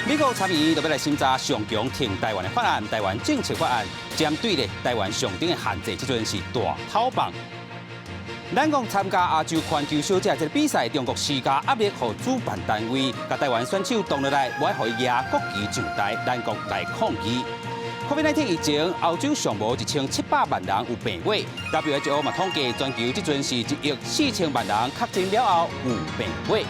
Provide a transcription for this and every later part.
美国参议院就要来审查上强挺台湾的法案，台湾政策法案，针对咧台湾上顶的限制，即阵是大讨棒。咱讲参加亚洲拳球小姐这个比赛，中国施加压力，予主办单位甲台湾选手动落来，我要压国旗上台，咱国来抗议。COVID-19 疫情，欧洲上无1700万人有病危 ，WHO 嘛统计全球即阵是1亿4000万人确诊了后有病危。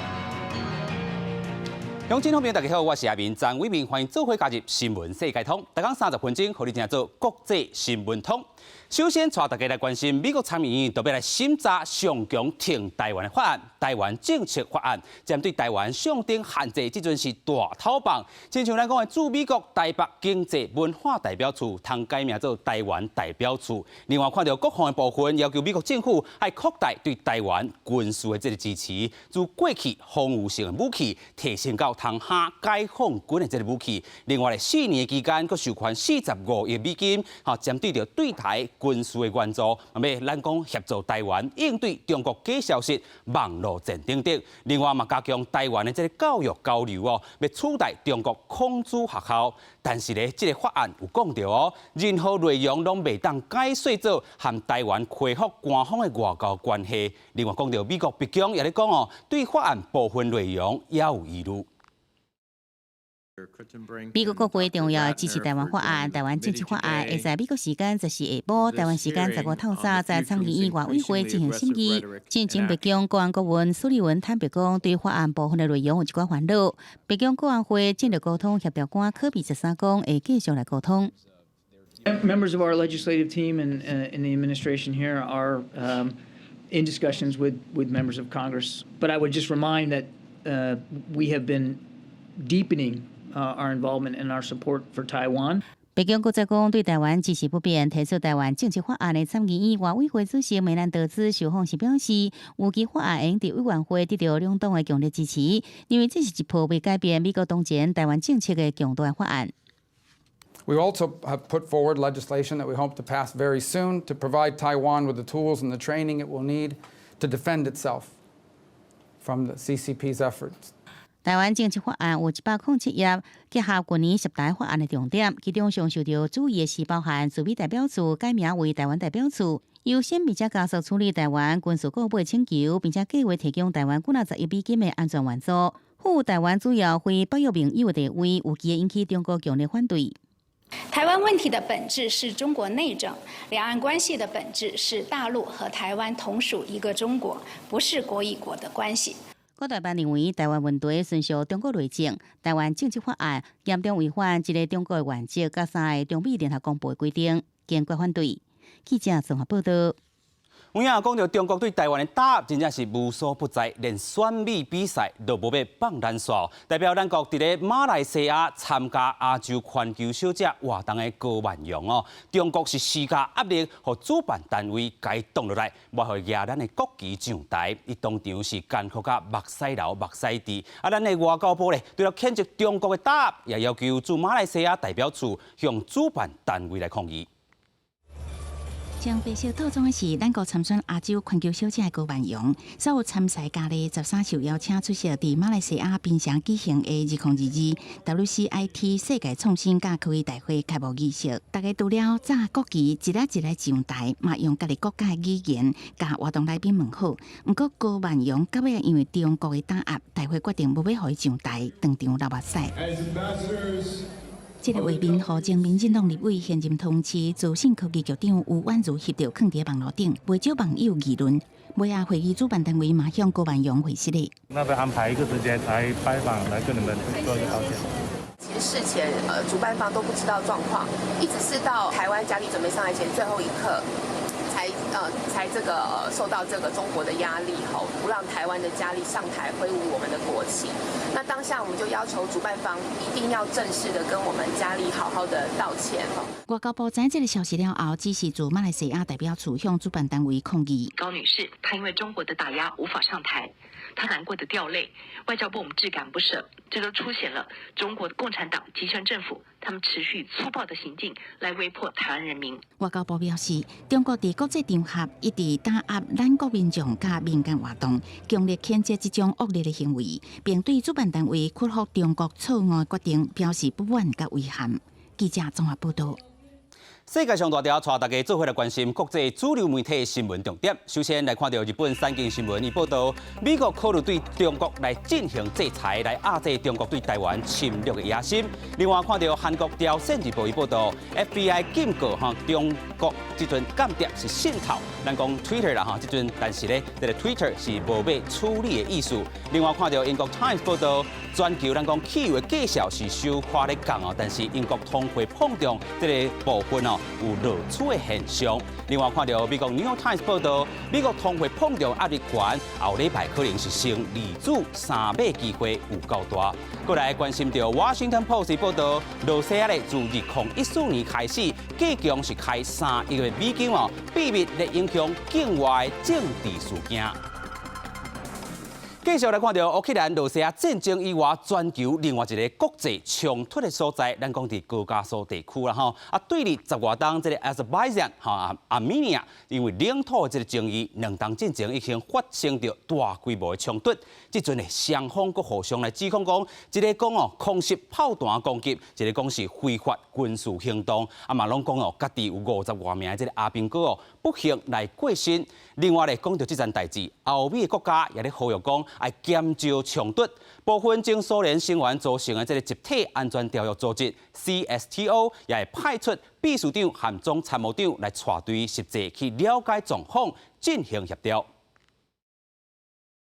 乡亲朋友，大家好，我是阿明张伟明，欢迎做伙加入新闻世界通。大概30分钟，和你听做国际新闻通。首先，带大家来关心美国参议院特别来审查上强挺台湾的法案，台湾政策法案，针对台湾上顶限制，即阵是大讨棒。亲像咱讲的驻美国台北经济文化代表处，通改名做台湾代表处。另外，看到各项的部分要求美国政府要扩大对台湾军事的这个支持，从过去防御性的武器提升到通下解放军的这个武器。另外，4年期间，佮授权45亿美金，针对着对台军事的援助，要咱讲协助台湾应对中国假消息、网络战等等。另外嘛，加强台湾的这个教育交流哦，要取代中国孔子学校。但是咧，这个法案有讲到哦，任何内容拢袂当解说做和台湾恢复官方的外交关系。另外讲到美国白宫也咧讲哦，对法案部分内容也有疑虑。美国国会重要支持台湾法案、台湾政策法案，会在美国时间10时下晡，台湾时间15透早，在参议院外委会进行审议。进前，白宫国安顾问苏利文坦白讲，对法案部分的内容有一寡烦恼。白宫国安会战略沟通协调官科比13讲，会继续来沟通。Members of our legislative team and in the administration here are in discussions with members of Congress. But I would just remind that we have been deepening our involvement and our support for Taiwan. 北京国再讲对台湾支持不变，提出台湾政策法案的参议院外委会主席梅兰德兹受访时表示，有机法案会伫委员会得到两党的强烈支持，因为这是一部未改变美国当前台湾政策的强大法案。We also have put forward legislation that we hope to pass very soon to provide Taiwan with the tools and the training it will need to defend itself from the CCP's efforts. 台湾政策法案有107页，结合去年10大法案的重点，其中上受到注意的是包含驻美代表处改名为台湾代表处，优先并且加速处理台湾军事购买请求，并且计划提供台湾90亿美金的安全援助。赴台湾主要非北约盟友的地位，有机引起中国强烈反对。台湾问题的本质是中国内政，两岸关系的本质是大陆和台湾同属一个中国，不是国与国的关系。国台办认为，台湾问题顺属中国内政，台湾政策法案严重违反一个中国的原则，甲3个中美联合公报的规定，坚决反对。记者综合报道。有影讲到中国对台湾的打压，真正是无所不在，连选美比赛都无要放咱煞。代表咱国伫咧马来西亚参加亚洲拳球小姐活动的高万荣哦，中国是施加压力，互主办单位该动落来，我去压咱的国旗上台。伊当场是艰苦甲目屎流、目屎滴。咱的外交部咧，对了谴责中国的打压，也要求驻马来西亚代表处向主办单位来抗议。将白色套装的是咱国参选亚洲拳球小姐的高万荣，稍有参赛佳丽13受邀请出席伫马来西亚槟城举行的2022 WCIT 世界创新甲科技大会开幕仪式。大家除了炸国旗一粒一粒上台，嘛用家己国家的语言甲活动来宾问好。不过高万荣到尾因为中国的打压，大会决定无要互伊上台，当场流目屎。这个画面，和前民进党立委现任通知资讯科技局长吴婉如翕到放伫网络顶，不少网友议论。尾下会议主办单位马向高万荣回信咧。那边安排一个时间来拜访，来跟你们做一个道歉。其实事前主办方都不知道状况，一直是到台湾佳丽准备上台前最后一刻，才这个受到这个中国的压力后，不让台湾的佳丽上台挥舞我们的国旗。那当下我们就要求主办方一定要正式的跟我们佳丽好好的道歉。外交部知这个消息了后，指示驻马来西亚代表处向主办单位抗议。高女士，她因为中国的打压无法上台。他难过的掉泪。外交部我们质感不舍，这都凸显了中国共产党集权政府他们持续粗暴的行径来威迫台湾人民。外交部表示，中国在国际场合一直打压咱国民众甲民间活动，强烈谴责这种恶劣的行为，并对主办单位屈服中国错误的决定表示不满甲遗憾。记者综合报道。世界上大条，带大家做伙来关心国际主流媒体的新闻重点。首先来看到日本产经新闻，伊报道美国考虑对中国来进行制裁，来压制中国对台湾侵略的野心。另外看到韩国朝鲜日报伊报道 ，FBI 警告中国这阵间谍是渗透，咱讲 Twitter 啦但是咧，这个 Twitter 是无要处理的意思。另外看到英国 Times 报道，全球咱讲汽油的介绍是收看咧降但是英国通货膨胀这个部分有露出的现象。另外看到美国 New York Times 报道，美国通货膨胀压力悬，后礼拜可能是升利率3码机会有够大。过来关心到 Washington Post 报道，罗西亚咧自2014年开始，计强是开3亿的美金秘密来影响境外政治事件。继续来看到乌克兰、罗西亚战争以外，全球另外一个国际冲突的所在，咱讲伫高加索地区啦对立10外东这个 Azerbaijan 阿美尼亚，因为领土这个争议，两党进程已经发生着大规模的冲突。即阵呢，双方阁互相来指控讲，一个讲空袭炮弹攻击，一个讲是非法军事行动，嘛拢讲家己有50多名的这个阿兵哥不幸来过身。另外咧，讲到这件代志，欧美的国家也咧呼吁讲，要减少冲突。部分前苏联成员组成的这个集体安全条约组织 CSTO 也会派出秘书长和总参谋长来带队实际去了解状况，进行协调。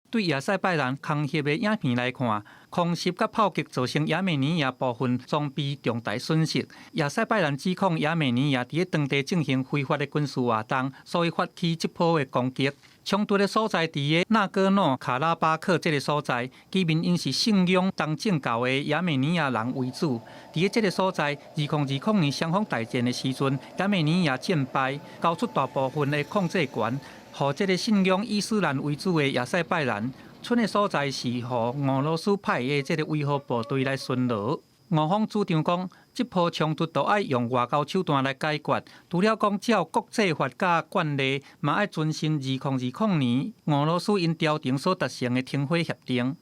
对亚塞拜然空袭的影片来看，空袭甲炮击造成亚美尼亚部分装备重大损失。亚塞拜然指控亚美尼亚伫当地进行非法的军事活动，所以发起这波的攻击。冲突的所在伫纳戈诺卡拉巴克这个所在，居民因是信仰东正教的亚美尼亚人为主。伫这个所在，2020年双方大战的时阵，亚美尼亚战败，交出大部分的控制权。和这个信仰伊斯兰为主的亚塞拜然，剩的所在是和俄罗斯派的这个维和部队来巡逻。俄方主张讲，这波冲突都要用外交手段来解决。除了讲照国际法甲惯例，嘛要遵循2020年俄罗斯因调停所达成的停火协定。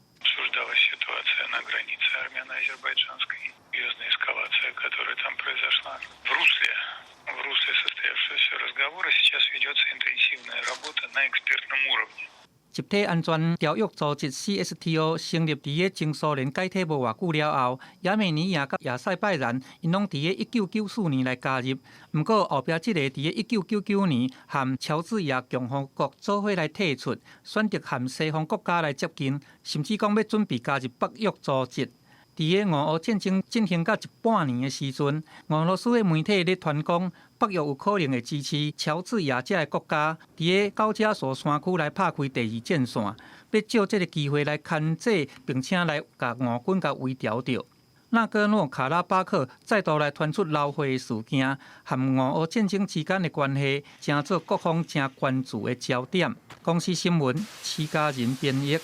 集体安全条约组织 CSTO 成立伫前苏联解体无偌久了后，亚美尼亚甲亚塞拜然因拢伫1994年来加入。不过后壁即个伫1999年和乔治亚共和国做伙来退出，选择和西方国家来接近，甚至讲要准备加入北约组织。伫俄乌战争进行到一半年的时阵，俄罗斯的媒体咧传讲，北约有可能会支持乔治亚这个国家伫高加索山区来拍开第2战线，要借这个机会来牵制，并且来甲俄军甲围剿掉。纳戈诺卡拉巴克再度来传出闹火的事件，和俄乌战争之间的关系，成做各方正关注的焦点。公司新闻，徐家人编译。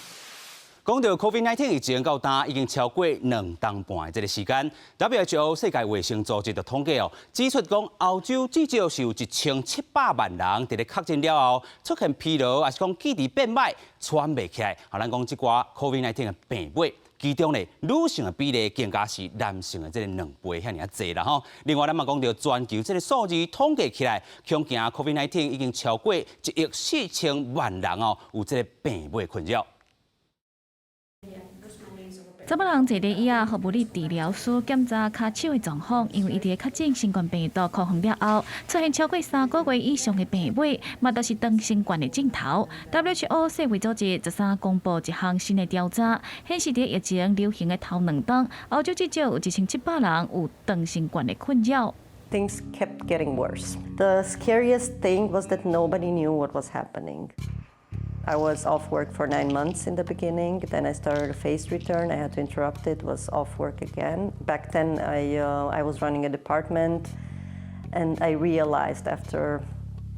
讲到 COVID-19 疫情到今已经超过2年半的这个时间 ，WHO 世界卫生组织就统计指出讲，欧洲至少是有1700万人伫咧确诊了后出现疲劳，还是讲记忆变歹，喘袂起来。咱讲这寡 COVID-19 的病尾，其中咧女性的比例更加是男性的这个2倍遐尔济啦吼。另外，咱嘛讲到全球这个数字统计起来，恐惊 COVID-19 已经超过1亿4千万人有这个病尾困扰。查某人坐地椅啊，互物理治疗师检查骹手的状况，因为伊伫确诊新冠病毒扩散了后，出现超过3个月以上的病尾，嘛都是长新冠的镜头。WHO 世卫组织13公布一项新的调查，显示伫疫情流行的头2档，欧洲至少有1700人有长新冠的困扰。Things kept getting worse. The scariest thing was that nobody knew what was happening. I was off work for 9 months in the beginning. Then I started a phased return. I had to interrupt it. Was off work again. Back then, I was running a department, and I realized after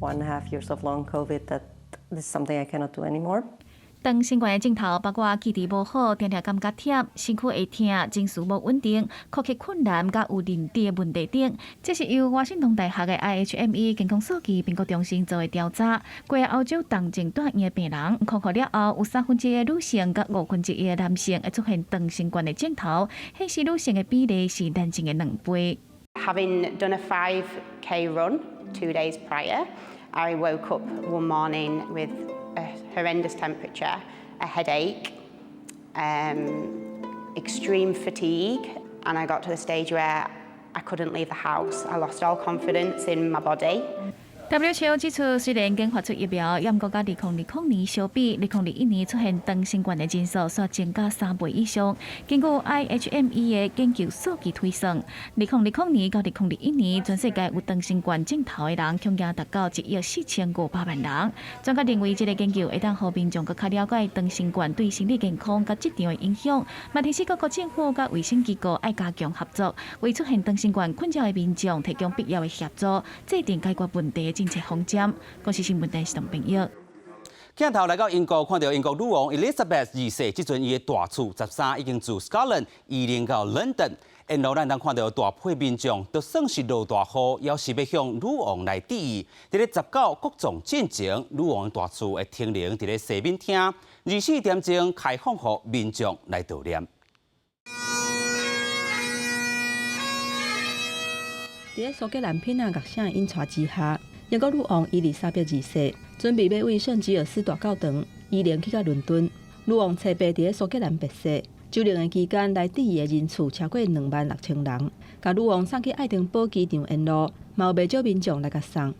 1.5 years of long COVID that this is something I cannot do anymore. 长新冠的镜头包括记忆无好、常常感觉忝、身躯会痛、情绪无稳定、呼吸困难、甲有认知的问题等。这是由华盛顿大学的 IHME 健康数据评估中心做的调查，过欧洲重症住院的病人考核了后，有1/3的女性甲1/5的男性会出现长新冠的镜头，显示女性的比例是男性的2倍。Having done a 5K run 2 days prior, I woke up one morning with a horrendous temperature, a headache, extreme fatigue, and I got to the stage where I couldn't leave the house. I lost all confidence in my body. WHO 指出，虽然已经发出疫苗，也毋过甲2020年相比，2021年出现长新冠的人数却增加3倍以上。根据 IHME 的研究数据推算，2020年到2021年，全世界有长新冠症头的人恐惊达到1.45亿人。专家认为，这个研究会当互民众更加了解长新冠对身体健康甲质量的影响，嘛提示各国政府甲卫生机构爱加强合作，为出现长新冠困扰的民众提供必要的协助，制定解决问题的政策方针。公司新闻台是董炳玉。镜头来到英国，看到英国女王 Elizabeth 2世，即阵伊的大厝13已经自 Scotland 移灵到 London。然后咱当看到大批民众，都算是落大雨，要是要向女王来致意。伫咧19国葬进前，女王大厝会停灵伫咧西面厅，24点钟开放予民众来悼念。伫苏格兰片啊乐声演出之下，英国女王伊丽莎白2世准备要为圣吉尔斯大教堂移灵去到伦敦。女王车牌伫苏格兰白色，周灵的期间来致意的人次超过26000人，甲女王送去爱丁堡机场沿路，嘛有不少民众来甲送。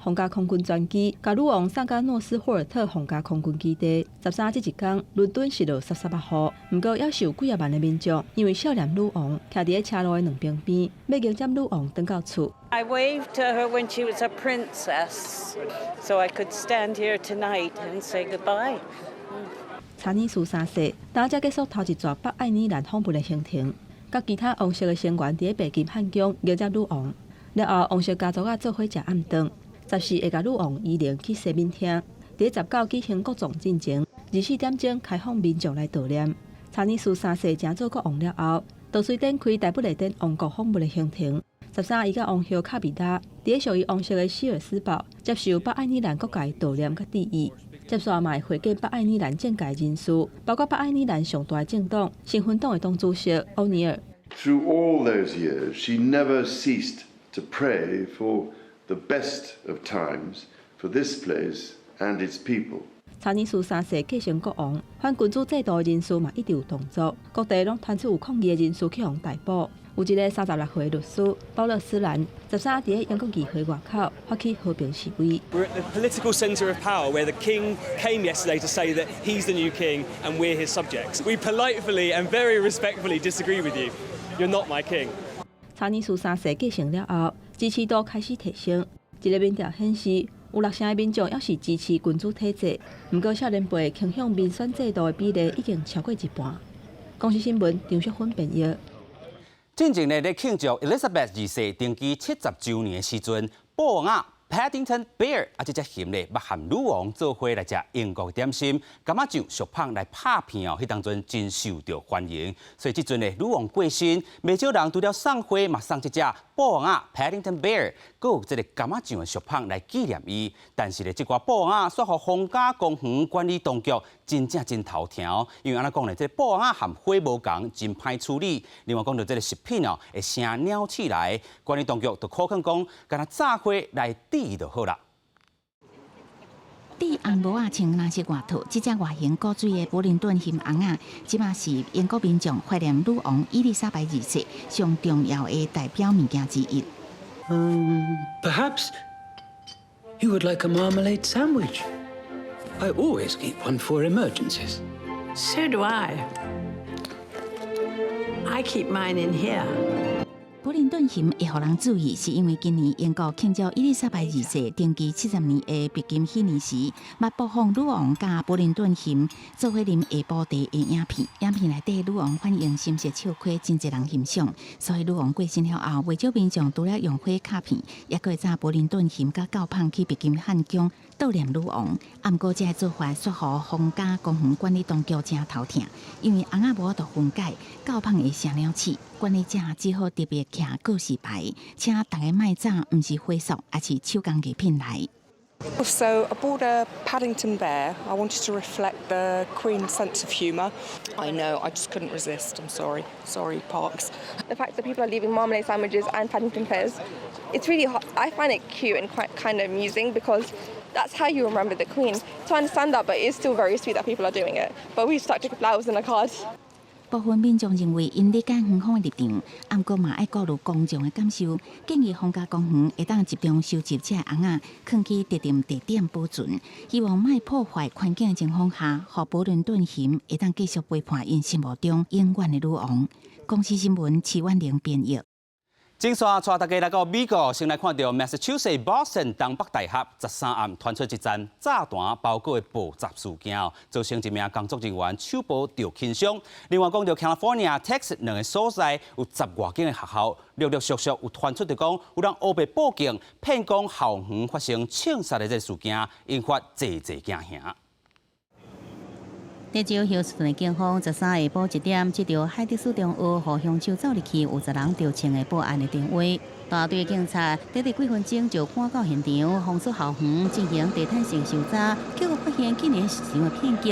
皇家空军专机甲女王送到诺斯霍尔特皇家空军基地。13这一天，伦敦是落38雨，不过也是有几万的民众因为悼念女王，徛伫车路的两边边，要迎接女王返到厝。I waved to her when she was a princess, so I could stand here tonight and say goodbye. 查理斯3世当才结束头一座北爱尔兰访问的行程，甲其他王室的成员伫白金汉宫迎接女王。了后，王室家族啊做伙食暗顿。14会甲女王移灵去西面厅，伫19举行国葬进前，24点钟开放民众来悼念。查理斯3世正做国王了后，就随展开大不列颠王国访问的行程。13伊甲王后卡比达伫属于王室的希尔斯堡接受北爱尔兰各界悼念甲致意。接下来会见北爱尔兰政界人士，包括北爱尔兰上大的政党新芬党的党主席欧尼尔。Through all those years, she never ceased to pray for the best of times for this place and its people. 查理斯3世继承国王，反君主制度的人士嘛一直有动作，各地拢传出有抗议的人士去互逮捕。有一个36岁律师保勒斯兰13伫英国议会外口发起和平示威。We're at the political centre of power, where the king came yesterday to say that he's the new king and we're his subjects. We politely and very respectfully disagree with you. You're not my king. 查理斯3世继承了后，支持度开始提升。一个民调显示，有60%的民众要是支持君主体制，不过少年辈倾向民选制度的比例已经超过一半。公司新闻张淑芬编译。进前咧，咧庆祝 Elizabeth 2世登基70周年的时阵，布王啊 Paddington Bear 这只熊咧，捌含女王做伙来食英国点心，感觉上熟胖来拍片哦，迄当阵真受到欢迎。所以即阵咧，女王过身，未少人除了送花，嘛送这只布王啊 Paddington Bear， 佮有这个感觉上的熟胖来纪念伊。但是咧，这挂布王啊，煞互皇家公园管理当局真正真头条，因为安尼讲咧，这布王啊含花无共，真歹处理。另外讲到这个食品哦，会生鸟起来，管理当局就可劝讲，干那炸花来滴就好啦。戴红帽啊，穿蓝色外套，这只外形古锥的柏林顿熊红啊，即马是英国民众怀念女王伊丽莎白2世上重要的代表物件之一。Perhaps you would like a marmalade sandwich. I always keep one for emergencies. So do I. I keep mine in here. 布林顿县会互人注意，是因为今年英国庆祝伊丽莎白二世登基70年的毕金禧年时，捌播放女王甲布林顿县做伙啉下晡茶的影片。影片内底女王反映深色笑亏，真侪人欣赏。所以女王过身了后，未少民众除了用火卡片，也会早布林顿县甲教坊去毕金汉宫悼念女王。不过这个做法说互皇家公园管理当局真头疼，因为翁仔无法度分解，教坊会声了起。管理者只好特别徛告示牌，请大家卖早，唔是火速，而是手工艺品来。So I bought a Paddington Bear. I wanted to reflect the Queen's sense of humour. I know, I just couldn't resist. I'm sorry. Sorry, Parks. The fact that people are leaving marmalade sandwiches and Paddington Bears, it's really hot. I find it cute and quite kind of amusing because that's how you remember the Queen. So I understand that, but it is still very sweet that people are doing it. But we've stuck to flowers in a card. 部分民众认为因理解园方的立场，不过嘛爱顾虑公众的感受，建议皇家公园会当集中收集这个翁仔，放去特定地点保存，希望莫破坏环境的情况下，让布伦顿县会当继续陪伴因心目中永远的女王。公司新闻齐婉玲编译。正线带大家来到美国，先来看到 Massachusetts Boston 东北大学13暗传出一件炸弹包裹的爆炸事件，造成一名工作人员手部受轻伤。另外，讲到 California、Texas 两个所在有10外间的学校，陆陆续续有传出着讲有人黑白报警，骗讲校园发生枪杀的这事件，引发济惊吓。德州休斯顿的警方13下晡1点接到海迪斯中学互凶手走入去有10人着枪的报案的电话，大队警察短短几分钟就赶到现场，封锁校园进行地毯式搜查，结果发现竟然是场的骗局。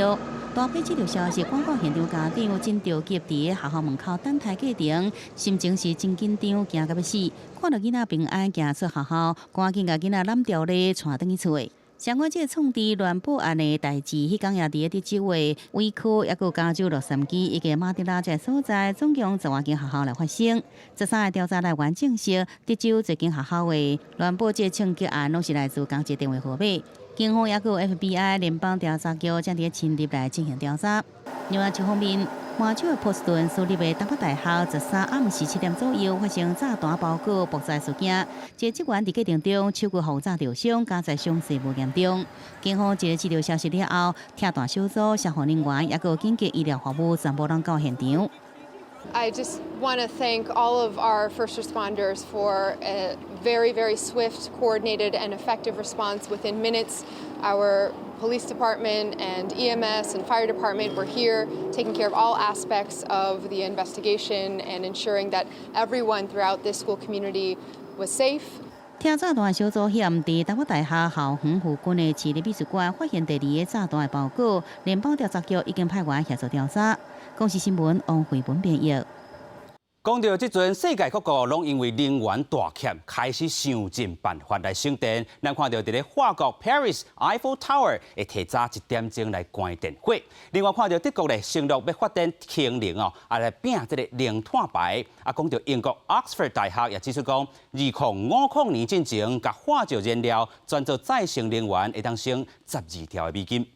大批接到消息赶到现场，家长真着急伫学校门口等待过程，心情是真紧张，惊到要死。看到囡仔平安行出学校，赶紧甲囡仔揽掉咧，带转去厝。相关这个创治乱报案的代志，迄天也伫德州的威科，也有加州洛杉矶以及马德拉这所在，总共10外间学校来发生。13个调查人员证实，德州这间学校的乱报这枪击案，拢是来自同一电话号码。警方也有 FBI 联邦调查局正伫深入来进行调查。另外一方面，麻州的波士顿私立的东北大学13暗时7点左右发生炸弹包裹爆炸事件，一个职员伫过程中手骨互炸受伤，加在伤势无严重。警方接知道消息了后，跳弹小组、消防人员也有紧急医疗服务全部拢到现场。I just want to thank all of our first responders for a very, very swift, coordinated, and effective response within minutes. Our police department and EMS and fire department were here taking care of all aspects of the investigation and ensuring that everyone throughout this school community was safe. 听炸弹小组险伫东北大学校园附近的市立美术馆发现第2个炸弹的包裹，联邦调查局已经派员协助调查。公司新闻王慧文编译。讲到即阵世界各国拢因为能源大欠，开始想尽办法来省电。咱看到伫咧法国 Paris Eiffel Tower 会提早1点钟来关电火。另外看到德国咧承诺要发展氢能哦，来拼即个零碳排。讲到英国 Oxford 大学也指出讲，2050年进前，甲化石燃料转做再生能源，会当省12条的美金。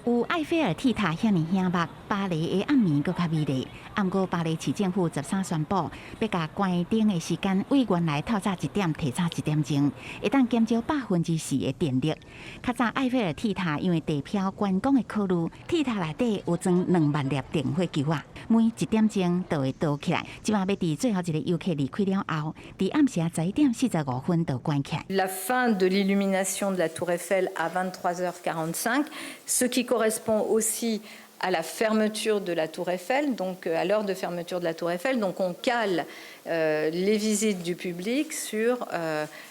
有埃菲尔铁塔遐尼醒目，巴黎的暗暝更较美丽。不过，巴黎市政府13宣布，要甲关灯的时间为原来透早1点提早1点钟，会当减少4%的电力。较早埃菲尔铁塔因为地漂观光的考虑，铁塔内底有装2万粒电火球啊，每1点钟就会倒起来。即马要伫最后一个游客离开了后，伫暗时11点45分就关起来。La fin de l'illumination de la Tour Eiffel à 23h45, ce qui correspond aussi à la fermeture de la Tour Eiffel, donc à l'heure de fermeture de la Tour Eiffel. Donc on cale les visites du public sur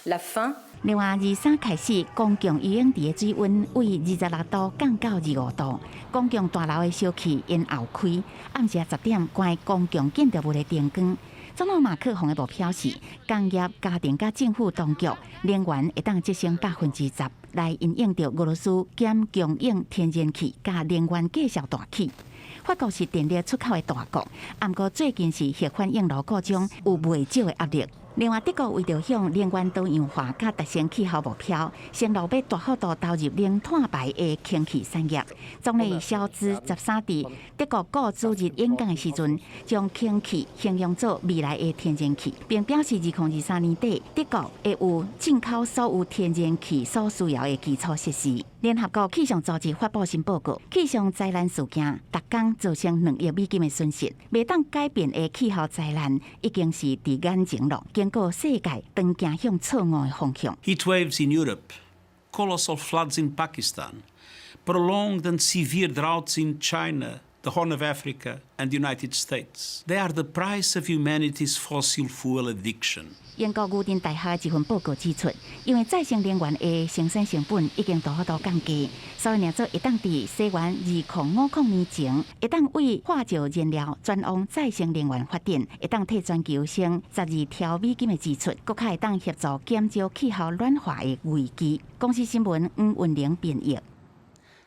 la fin. 另外，23开始，公共游泳池的水温为26度降到25度。公共大楼的小气因后开，暗时10点关公共建筑物的电光。总统马克宏的目标是，工业、家庭甲政府当局能源会当节省10%，来因应着俄罗斯减供应天然气甲能源价格大起。法国是电力出口的大国，不过最近是核反应炉故障有未少的压力。另外，德国为着向能源多样化甲达成气候目标，承诺要大幅度投入零碳排的氢气产业。总理肖兹13日德国告主日演讲的时阵，将氢气形容作未来的天然气，并表示2023年底德国会有进口所有天然气所需要的基础设施。联合国气象组织发布新报告，气象灾难事件逐天造成2亿美金的损失，未当改变的气候灾难已经是伫眼前了。经过世界当行向错误的方向。 Heat waves in Europe, colossal floods in Pakistan, prolonged and severe droughts in China, the Horn of Africa, and the United States. They are the price of humanity's fossil fuel addiction. 英国牛津大学一份报告指出，因为再生能源的生产成本已经大幅度降低，所以若做会当伫西元2050年前，会当为化石燃料转往再生能源发展，会当替全球省12兆美金的支出，更加会当协助减少气候暖化的危机。公司新闻黄文玲编译。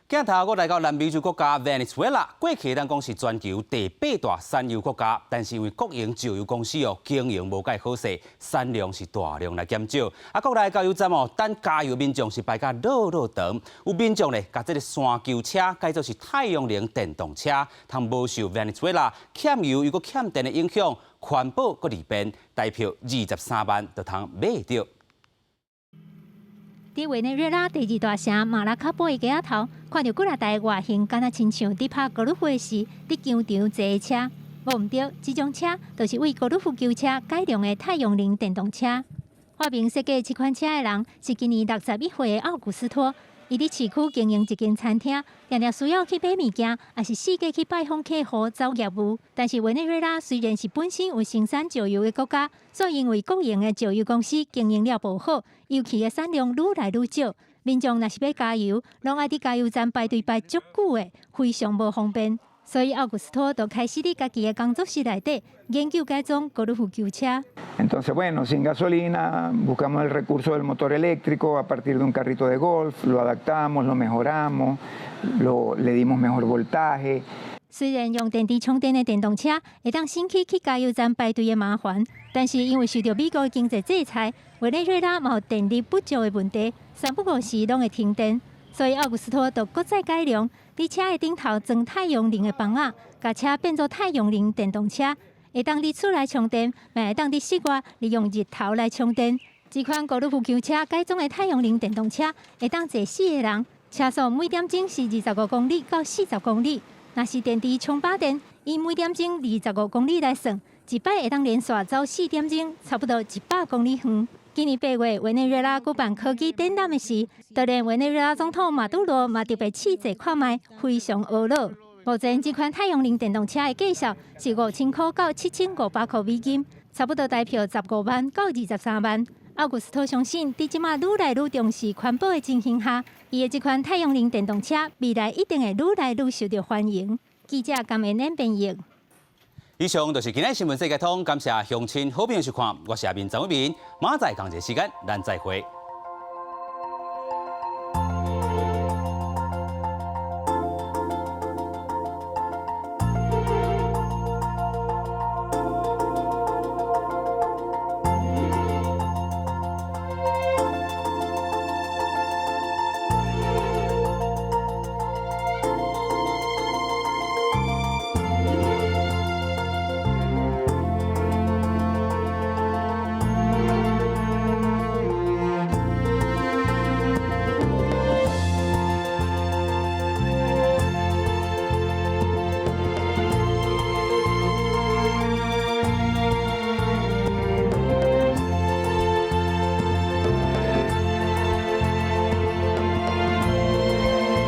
今头我来到南美洲国家 Venezuela， 过去咱讲是全球第8大产油国家，但是因为国营石油公司经营无介好势，产量是大量来减少。国内加油站等加油民众是排甲落长，有民众咧，甲这个山丘车改做是太阳能电动车，通无受 Venezuela 欠油又搁欠电的影响，环保搁利便，大票23万就通买到。 伫委内瑞拉第2大城马拉卡波的街仔头，看到几啊台外形敢若亲像伫拍高尔夫时伫球场坐的车，无毋对，这种车就是为高尔夫球车改良的太阳能电动车。发明设计这款车的人是今年61岁的奥古斯托。伊伫市区经营一间餐厅，常常需要去买物件，也是世界去拜访客户走业务。但是委内瑞拉虽然是本身有生产石油的国家，却因为国营的石油公司经营了不好，油气的产量愈来愈少。民众若是要加油，拢爱伫加油站排队排足久的，非常无方便。所以奥古斯托就开始伫家己的工作室内底研究改装高尔夫球车。 Entonces, bueno, sin gasolina, buscamos el recurso del motor eléctrico a partir de un carrito de golf, lo adaptamos, lo mejoramos, le dimos mejor voltaje. 虽然用电池充电的电动车会当省去加油站排队的麻烦，但是因为受到美国的经济制裁，委内瑞拉嘛有电力不足的问题，3不5时拢会停电。所以奥古斯托就搁再改良，伫车的顶头装太阳能的棒仔，把车变做太阳能电动车。 会当伫厝内充电，嘛会当伫室外利用日头来充电。这款高尔夫球车改装的太阳能电动车，会当坐4个人，车速每点钟是25公里到40公里。若是电池充饱电，以每点钟25公里来算，一摆会当连续走4点钟，差不多100公里远。今年8月，委内瑞拉举办科技展览的时，就连委内瑞拉总统马杜罗嘛特别试坐看卖，非常懊恼。 目前这款太阳能电动车的价格是5000块到7500块美金，差不多台票15万到23万。奥古斯托相信，伫即马愈来愈重视环保的情形下，伊的这款太阳能电动车未来一定会愈来愈受到欢迎。记者甘延年编译。以上就是今日新闻世界通，感谢乡亲好朋友收看，我是阿明张伟民，明仔载同一时间咱再会。